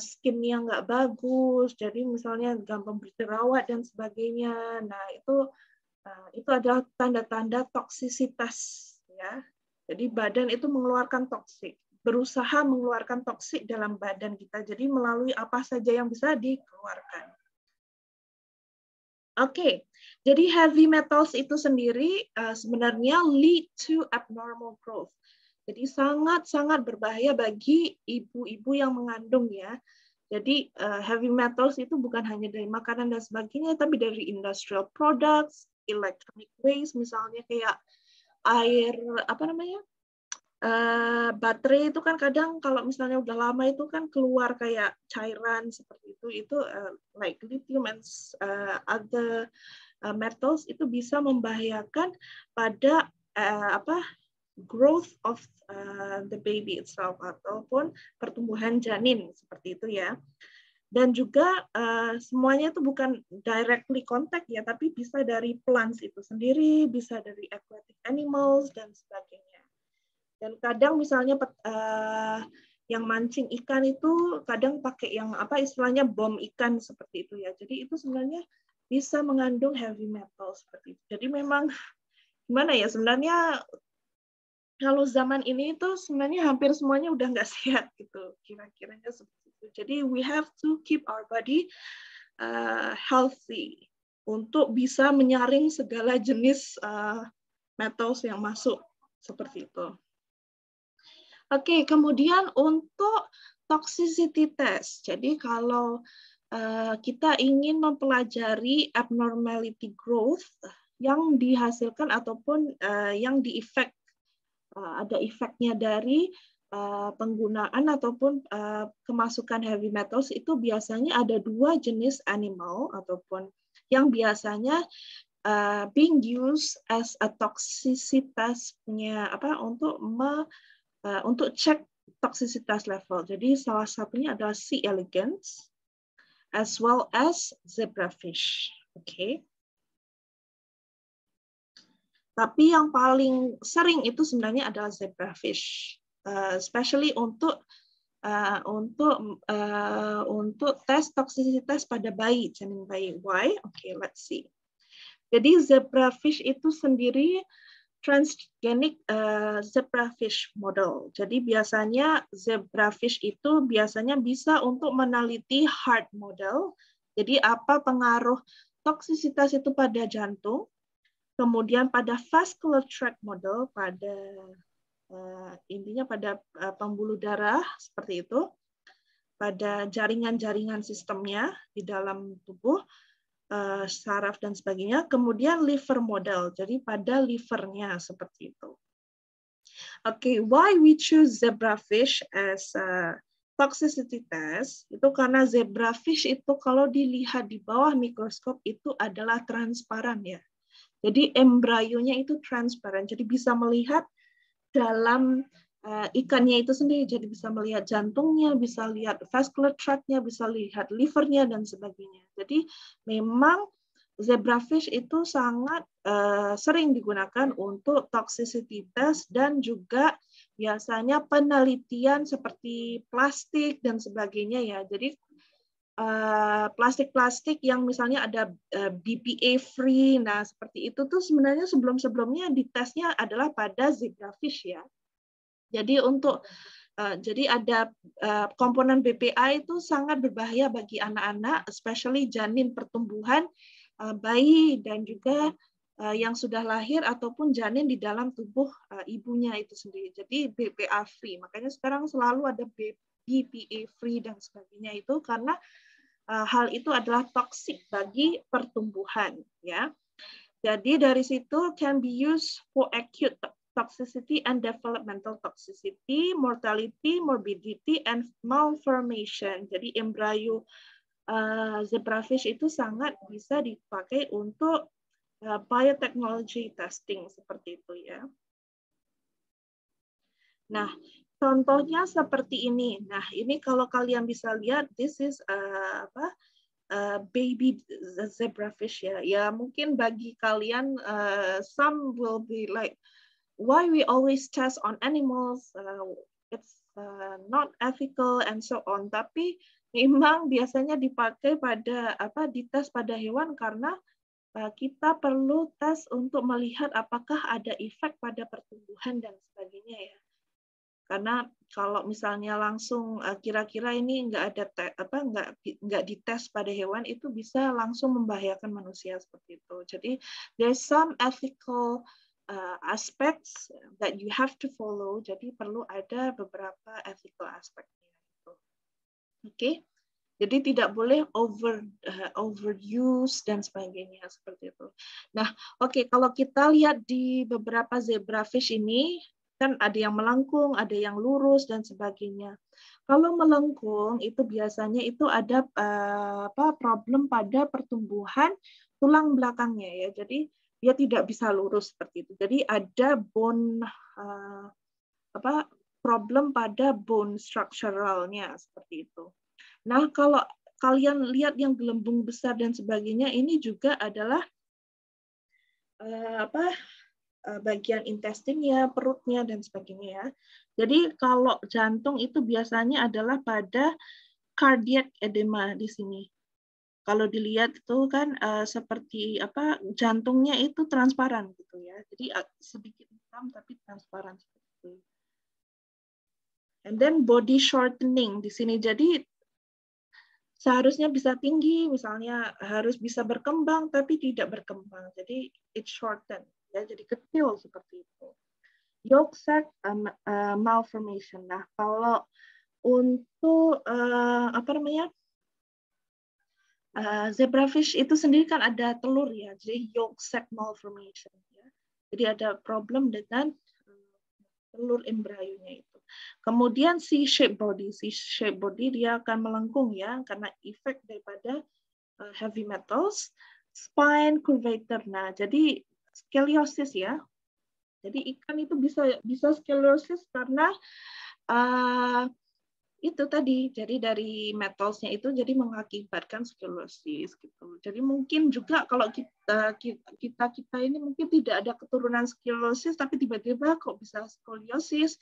[SPEAKER 1] skin-nya nggak bagus, jadi misalnya gampang berjerawat dan sebagainya. Nah, itu adalah tanda-tanda toksisitas ya. Jadi badan itu mengeluarkan toksik, berusaha mengeluarkan toksik dalam badan kita. Jadi melalui apa saja yang bisa dikeluarkan. Oke, jadi heavy metals itu sendiri sebenarnya lead to abnormal growth. Jadi sangat-sangat berbahaya bagi ibu-ibu yang mengandung ya. Jadi heavy metals itu bukan hanya dari makanan dan sebagainya, tapi dari industrial products, electronic waste, misalnya kayak air baterai itu kan kadang kalau misalnya udah lama itu kan keluar kayak cairan seperti itu like lithium and other metals itu bisa membahayakan pada growth of the baby itself ataupun pertumbuhan janin seperti itu ya. Dan juga semuanya itu bukan directly contact ya, tapi bisa dari plants itu sendiri, bisa dari aquatic animals dan sebagainya. Dan kadang misalnya yang mancing ikan itu kadang pakai yang istilahnya bom ikan seperti itu ya. Jadi itu sebenarnya bisa mengandung heavy metal seperti itu. Jadi memang gimana ya, sebenarnya kalau zaman ini itu sebenarnya hampir semuanya udah nggak sehat gitu, kira-kiranya seperti itu. Jadi we have to keep our body healthy untuk bisa menyaring segala jenis metals yang masuk seperti itu. Oke, kemudian untuk toxicity test. Jadi kalau kita ingin mempelajari abnormality growth yang dihasilkan ataupun yang ada efeknya dari penggunaan ataupun kemasukan heavy metals itu biasanya ada dua jenis animal ataupun yang biasanya being used as a toksisitasnya untuk cek toksisitas level. Jadi salah satunya adalah C. elegans as well as zebrafish. Oke. Tapi yang paling sering itu sebenarnya adalah zebrafish, especially untuk tes toksisitas pada bayi, janin bayi. Why? Oke, let's see. Jadi zebrafish itu sendiri transgenic zebrafish model. Jadi biasanya zebrafish itu biasanya bisa untuk meneliti heart model. Jadi apa pengaruh toksisitas itu pada jantung, kemudian pada vascular tract model, pada intinya pada pembuluh darah seperti itu, pada jaringan-jaringan sistemnya di dalam tubuh, saraf dan sebagainya, kemudian liver model, jadi pada livernya seperti itu. Oke, why we choose zebrafish as a toxicity test? Itu karena zebrafish itu kalau dilihat di bawah mikroskop itu adalah transparan ya. Jadi embryonya itu transparan, jadi bisa melihat dalam ikannya itu sendiri, jadi bisa melihat jantungnya, bisa lihat vascular tract-nya, bisa lihat livernya dan sebagainya. Jadi memang zebrafish itu sangat sering digunakan untuk toxicity test dan juga biasanya penelitian seperti plastik dan sebagainya ya. Jadi plastik-plastik yang misalnya ada BPA free, nah seperti itu tuh sebenarnya sebelum-sebelumnya ditesnya adalah pada zebrafish ya. Jadi jadi ada komponen BPA itu sangat berbahaya bagi anak-anak, especially janin pertumbuhan, bayi dan juga yang sudah lahir ataupun janin di dalam tubuh ibunya itu sendiri. Jadi BPA free. Makanya sekarang selalu ada BPA free dan sebagainya itu karena hal itu adalah toksik bagi pertumbuhan ya. Jadi dari situ can be used for acute toxicity and developmental toxicity, mortality, morbidity, and malformation. Jadi embryo zebrafish itu sangat bisa dipakai untuk biotechnology testing seperti itu ya. Nah, contohnya seperti ini. Nah, ini kalau kalian bisa lihat, this is baby zebrafish ya. Ya mungkin bagi kalian some will be like, why we always test on animals, it's not ethical and so on. Tapi memang biasanya dipakai pada dites pada hewan karena kita perlu tes untuk melihat apakah ada efek pada pertumbuhan dan sebagainya ya. Karena kalau misalnya langsung kira-kira ini nggak dites pada hewan, itu bisa langsung membahayakan manusia seperti itu. Jadi there's some ethical aspects that you have to follow. Jadi perlu ada beberapa ethical aspeknya. Oke, jadi tidak boleh overuse dan sebagainya seperti itu. Nah, oke, kalau kita lihat di beberapa zebrafish ini kan ada yang melengkung, ada yang lurus dan sebagainya. Kalau melengkung itu biasanya itu ada problem pada pertumbuhan tulang belakangnya ya. Jadi dia tidak bisa lurus seperti itu. Jadi ada bone problem pada bone structuralnya seperti itu. Nah, kalau kalian lihat yang gelembung besar dan sebagainya, ini juga adalah bagian intestinnya, perutnya dan sebagainya ya. Jadi kalau jantung itu biasanya adalah pada cardiac edema di sini. Kalau dilihat itu kan seperti jantungnya itu transparan gitu ya. Jadi sedikit hitam tapi transparan seperti itu. And then body shortening di sini. Jadi seharusnya bisa tinggi, misalnya harus bisa berkembang tapi tidak berkembang. Jadi it shorten ya, jadi kecil seperti itu. Yolk sac malformation. Nah, kalau untuk Zebrafish itu sendiri kan ada telur ya, jadi yolk sac malformation ya. Jadi ada problem dengan telur embryonya itu. Kemudian C-shape body dia akan melengkung ya karena efek daripada heavy metals. Spine curvature. Nah, jadi scoliosis ya. Jadi ikan itu bisa scoliosis karena itu tadi, jadi dari metals-nya itu jadi mengakibatkan scoliosis gitu. Jadi mungkin juga kalau kita ini mungkin tidak ada keturunan scoliosis tapi tiba-tiba kok bisa scoliosis,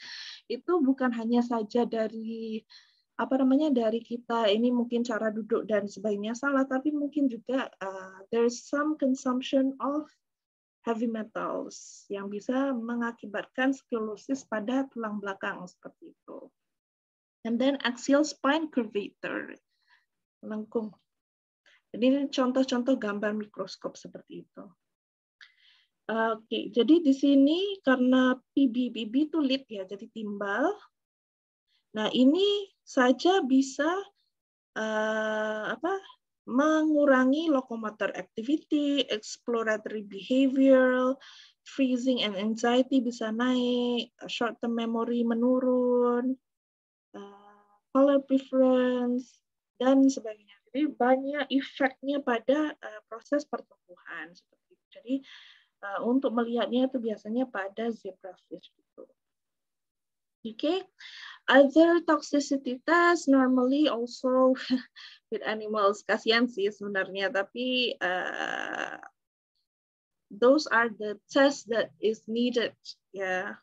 [SPEAKER 1] itu bukan hanya saja dari dari kita ini mungkin cara duduk dan sebagainya salah, tapi mungkin juga there's some consumption of heavy metals yang bisa mengakibatkan scoliosis pada tulang belakang seperti itu. And then axial spine curvature, melengkung. Jadi ini contoh-contoh gambar mikroskop seperti itu. Oke, jadi di sini karena PB itu lead ya, jadi timbal. Nah ini saja bisa mengurangi locomotor activity, exploratory behavior, freezing and anxiety bisa naik, short term memory menurun, color preference, dan sebagainya. Jadi banyak efeknya pada proses pertumbuhan. Seperti itu. Jadi untuk melihatnya itu biasanya pada zebrafish. Gitu. Okay. Other toxicity test normally also with animals. Kasihan sih sebenarnya, tapi those are the tests that is needed. Ya.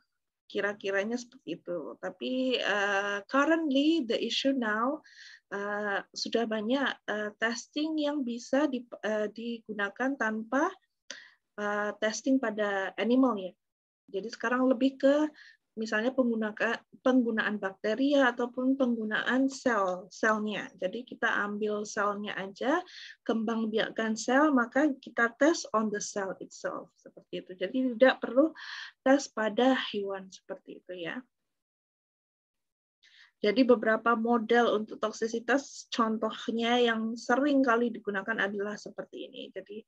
[SPEAKER 1] Kira-kiranya seperti itu. Tapi currently the issue now sudah banyak testing yang bisa digunakan tanpa testing pada animal ya. Jadi sekarang lebih ke misalnya penggunaan bakteri ataupun penggunaan selnya. Jadi kita ambil selnya aja, kembang biakkan sel, maka kita tes on the cell itself seperti itu. Jadi tidak perlu tes pada hewan seperti itu ya. Jadi beberapa model untuk toksisitas contohnya yang sering kali digunakan adalah seperti ini. Jadi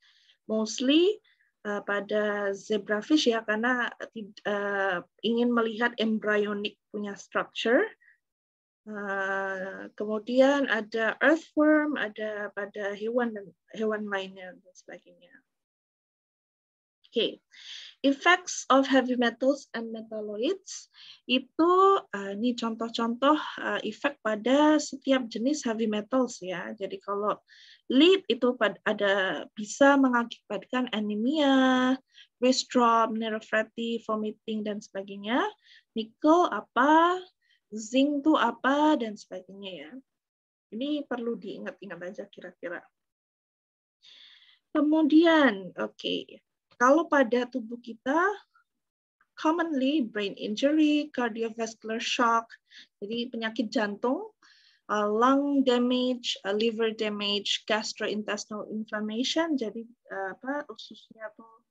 [SPEAKER 1] mostly pada zebrafish ya karena ingin melihat embryonic punya structure. Kemudian ada earthworm, ada pada hewan lainnya dan sebagainya. Oke, effects of heavy metals and metalloids itu ini contoh-contoh efek pada setiap jenis heavy metals ya. Jadi kalau lead itu bisa mengakibatkan anemia, wrist drop, neuropathy, vomiting dan sebagainya. Nickel apa, zinc itu apa dan sebagainya ya. Ini perlu diingat-ingat aja kira-kira. Kemudian, kalau pada tubuh kita, commonly brain injury, cardiovascular shock, jadi penyakit jantung, lung damage, liver damage, gastrointestinal inflammation, jadi ususnya tuh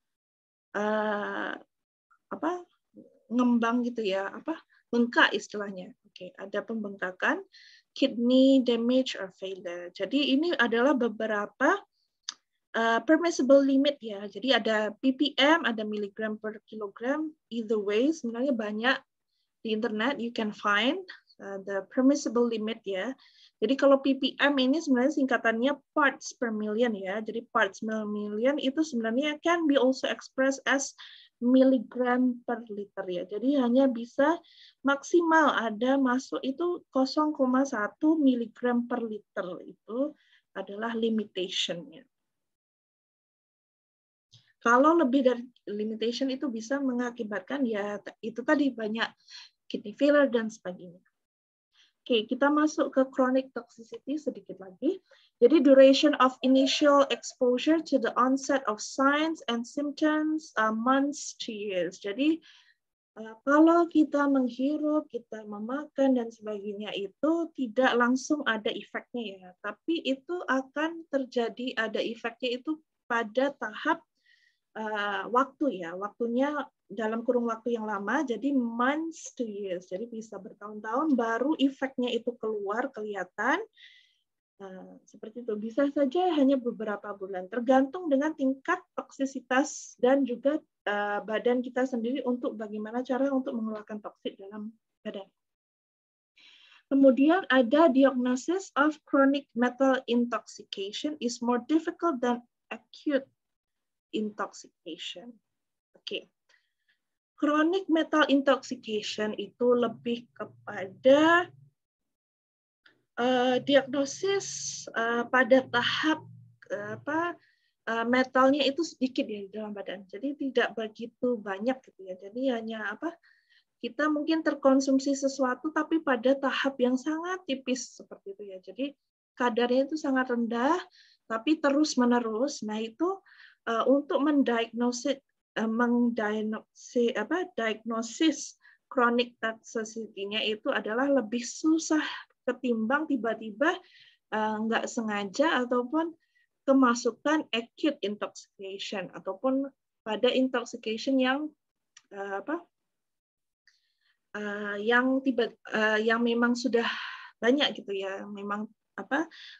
[SPEAKER 1] ngembang gitu ya, bengkak istilahnya. Ada pembengkakan, kidney damage or failure. Jadi ini adalah beberapa permissible limit ya. Jadi ada ppm, ada miligram per kilogram. Either way, sebenarnya banyak di internet you can find the permissible limit ya. Jadi kalau ppm ini sebenarnya singkatannya parts per million ya. Jadi parts per million itu sebenarnya can be also expressed as miligram per liter ya. Jadi hanya bisa maksimal ada masuk itu 0,1 miligram per liter itu adalah limitation-nya. Kalau lebih dari limitation itu bisa mengakibatkan ya itu tadi banyak kidney failure dan sebagainya. Kita masuk ke chronic toxicity sedikit lagi. Jadi duration of initial exposure to the onset of signs and symptoms months to years. Jadi kalau kita menghirup, kita memakan dan sebagainya itu tidak langsung ada efeknya ya, tapi itu akan terjadi ada efeknya itu pada tahap waktu ya, waktunya dalam kurung waktu yang lama, jadi months to years, jadi bisa bertahun-tahun baru efeknya itu keluar kelihatan. Seperti itu. Bisa saja hanya beberapa bulan, tergantung dengan tingkat toksisitas dan juga badan kita sendiri untuk bagaimana cara untuk mengeluarkan toksik dalam badan. Kemudian ada diagnosis of chronic metal intoxication is more difficult than acute intoxication. Oke. Chronic metal intoxication itu lebih kepada diagnosis pada tahap metalnya itu sedikit ya di dalam badan. Jadi tidak begitu banyak gitu ya. Jadi hanya kita mungkin terkonsumsi sesuatu tapi pada tahap yang sangat tipis seperti itu ya. Jadi kadarnya itu sangat rendah tapi terus-menerus. Nah, itu untuk mendiagnosis diagnosis chronic toxicity-nya itu adalah lebih susah ketimbang tiba-tiba nggak sengaja ataupun kemasukan acute intoxication ataupun pada intoxication yang yang memang sudah banyak gitu ya, memang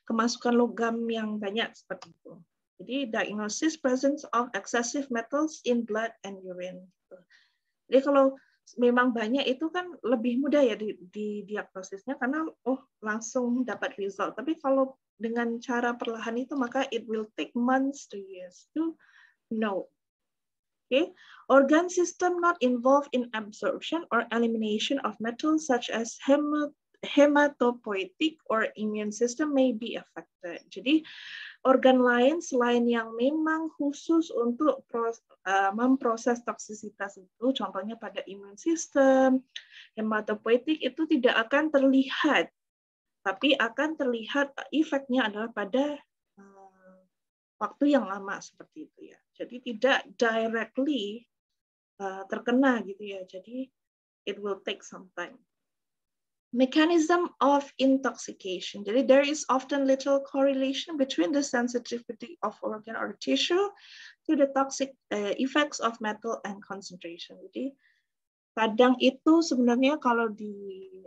[SPEAKER 1] kemasukan logam yang banyak seperti itu. Jadi diagnosis presence of excessive metals in blood and urine. Jadi kalau memang banyak itu kan lebih mudah ya di diagnosisnya karena langsung dapat result. Tapi kalau dengan cara perlahan itu maka it will take months to years to know. Okay. Organ system not involved in absorption or elimination of metals such as hematopoietic or immune system may be affected. Jadi organ lain selain yang memang khusus untuk memproses toksisitas itu, contohnya pada immune system, hematopoietik itu tidak akan terlihat, tapi akan terlihat efeknya adalah pada waktu yang lama seperti itu ya. Jadi tidak directly terkena gitu ya. Jadi it will take some time. Mechanism of intoxication. Jadi there is often little correlation between the sensitivity of organ or tissue to the toxic effects of metal and concentration. Jadi kadang itu sebenarnya kalau di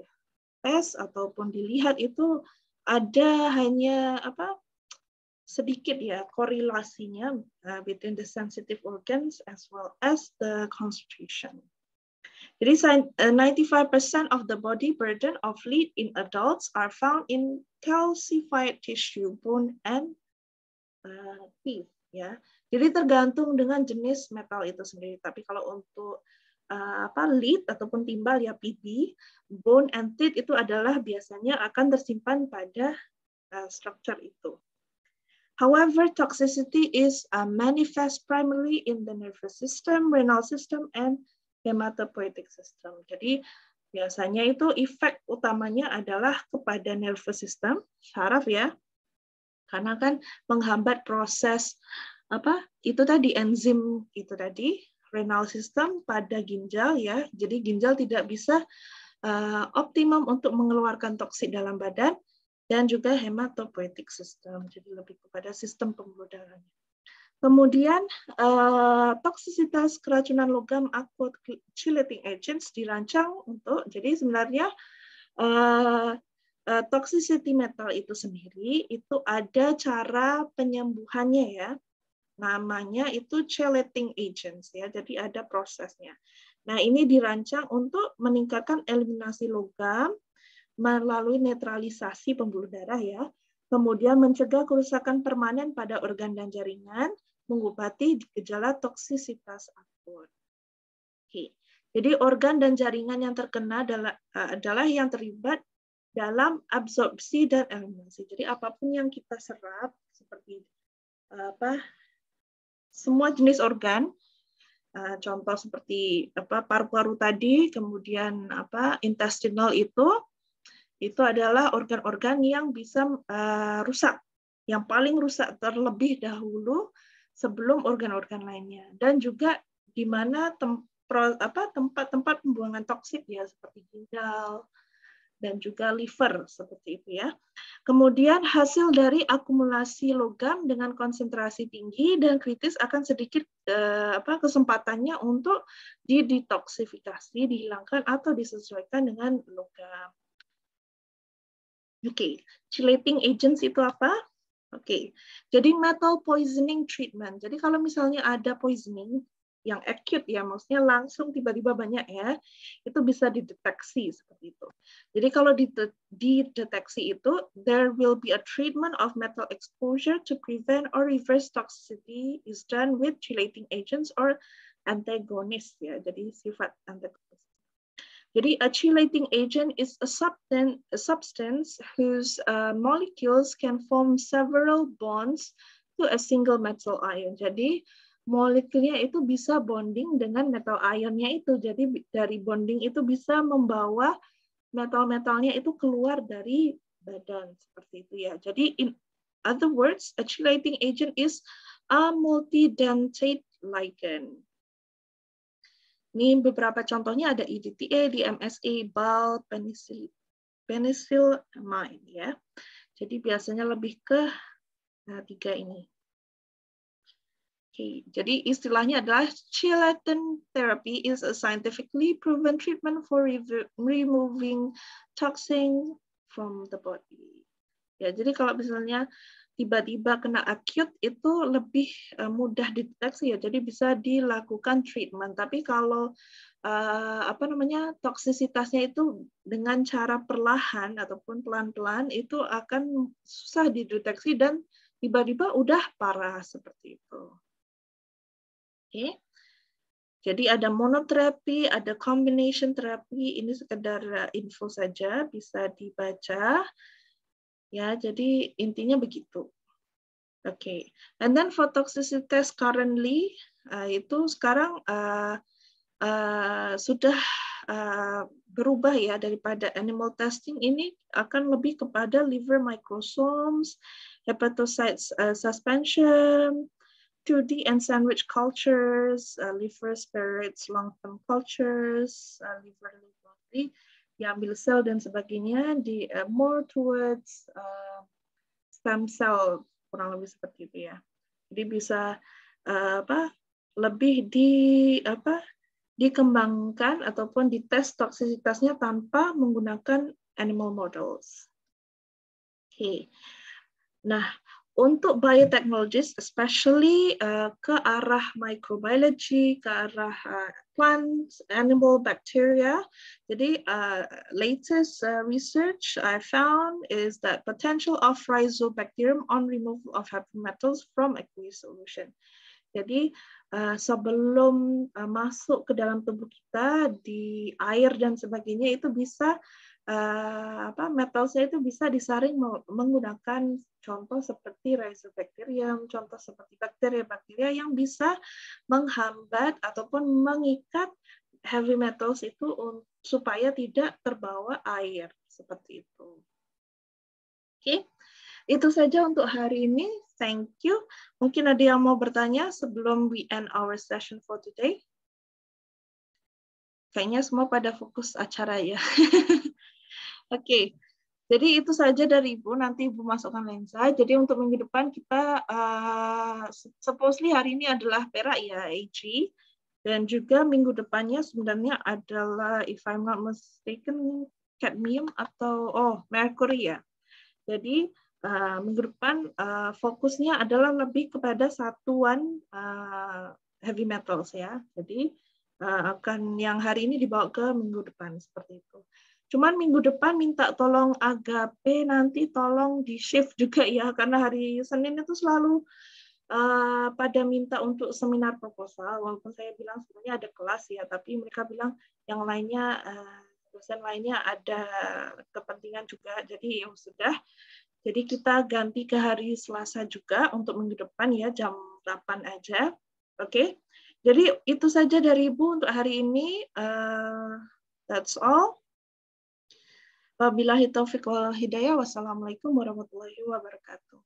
[SPEAKER 1] tes ataupun dilihat itu ada hanya sedikit ya korelasinya between the sensitive organs as well as the concentration. Jadi 95% of the body burden of lead in adults are found in calcified tissue, bone, and teeth. Ya, jadi tergantung dengan jenis metal itu sendiri. Tapi kalau untuk lead ataupun timbal ya PB, bone and teeth itu adalah biasanya akan tersimpan pada structure itu. However, toxicity is manifest primarily in the nervous system, renal system, and hematopoietic system. Jadi biasanya itu efek utamanya adalah kepada nervous system, saraf ya, karena kan menghambat proses itu tadi enzim itu tadi, renal system pada ginjal ya, jadi ginjal tidak bisa optimum untuk mengeluarkan toksik dalam badan, dan juga hematopoietic system, jadi lebih kepada sistem pembuluh darah. Kemudian toksisitas keracunan logam akut chelating agents dirancang untuk, jadi sebenarnya toxicity metal itu sendiri itu ada cara penyembuhannya ya, namanya itu chelating agents ya, jadi ada prosesnya. Nah ini dirancang untuk meningkatkan eliminasi logam melalui netralisasi pembuluh darah ya, kemudian mencegah kerusakan permanen pada organ dan jaringan, mengobati gejala toksisitas akut. Oke. Jadi organ dan jaringan yang terkena adalah yang terlibat dalam absorpsi dan eliminasi. Jadi apapun yang kita serap seperti semua jenis organ, contoh seperti paru-paru tadi, kemudian intestinal itu adalah organ-organ yang bisa rusak, yang paling rusak terlebih dahulu sebelum organ-organ lainnya, dan juga di mana tempat-tempat pembuangan toksik ya seperti ginjal dan juga liver seperti itu ya. Kemudian hasil dari akumulasi logam dengan konsentrasi tinggi dan kritis akan sedikit kesempatannya untuk didetoksifikasi, dihilangkan atau disesuaikan dengan logam. Oke, chelating agents itu apa? Oke, jadi metal poisoning treatment. Jadi kalau misalnya ada poisoning yang acute ya, maksudnya langsung tiba-tiba banyak ya, itu bisa dideteksi seperti itu. Jadi kalau dideteksi itu, there will be a treatment of metal exposure to prevent or reverse toxicity is done with chelating agents or antagonist ya. Jadi sifat antagonis. Jadi a chelating agent is a substance whose molecules can form several bonds to a single metal ion. Jadi molekulnya itu bisa bonding dengan metal ionnya itu. Jadi dari bonding itu bisa membawa metal-metalnya itu keluar dari badan seperti itu ya. Jadi in other words, a chelating agent is a multidentate ligand. Ini beberapa contohnya ada EDTA, DMSA, BAL, penicillamine ya. Jadi biasanya lebih ke tiga ini. Oke, jadi istilahnya adalah chelating therapy is a scientifically proven treatment for removing toxin from the body. Ya, jadi kalau misalnya tiba-tiba kena acute itu lebih mudah dideteksi ya, jadi bisa dilakukan treatment. Tapi kalau toksisitasnya itu dengan cara perlahan ataupun pelan-pelan itu akan susah dideteksi dan tiba-tiba udah parah seperti itu. Oke. Jadi ada monoterapi, ada combination therapy. Ini sekedar info saja, bisa dibaca. Ya, jadi intinya begitu. Oke, and then for toxicity test currently itu sekarang sudah berubah ya, daripada animal testing ini akan lebih kepada liver microsomes, hepatocytes suspension, 2D and sandwich cultures, liver spirits long-term cultures, liver diambil sel dan sebagainya, di more towards stem cell, kurang lebih seperti itu ya. Jadi bisa lebih dikembangkan ataupun dites toksisitasnya tanpa menggunakan animal models. Oke. Nah, untuk biotechnologies, especially ke arah microbiology, ke arah plants, animal, bacteria. Jadi latest research I found is that potential of rhizobacterium on removal of heavy metals from aqueous solution. Jadi sebelum masuk ke dalam tubuh kita di air dan sebagainya itu bisa metalnya itu bisa disaring menggunakan contoh seperti rhizobacterium, contoh seperti bakteria-bakteria yang bisa menghambat ataupun mengikat heavy metals itu supaya tidak terbawa air seperti itu. Oke, itu saja untuk hari ini. Thank you. Mungkin ada yang mau bertanya sebelum we end our session for today. Kayaknya semua pada fokus acara ya. Oke, jadi itu saja dari Ibu. Nanti Ibu masukkan lensa. Jadi untuk minggu depan kita, supposedly hari ini adalah perak ya, AG. Dan juga minggu depannya sebenarnya adalah, if I'm not mistaken, cadmium atau mercury ya. Jadi minggu depan fokusnya adalah lebih kepada satuan heavy metals ya. Jadi akan yang hari ini dibawa ke minggu depan seperti itu. Cuman minggu depan minta tolong Agape nanti tolong di shift juga ya, karena hari Senin itu selalu pada minta untuk seminar proposal. Walaupun saya bilang sebenarnya ada kelas ya, tapi mereka bilang yang lainnya dosen lainnya ada kepentingan juga. Jadi ya sudah. Jadi kita ganti ke hari Selasa juga untuk minggu depan ya, jam 8 aja. Oke. Jadi itu saja dari Ibu untuk hari ini. That's all. Wabillahi taufiq wal hidayah. Wassalamualaikum warahmatullahi wabarakatuh.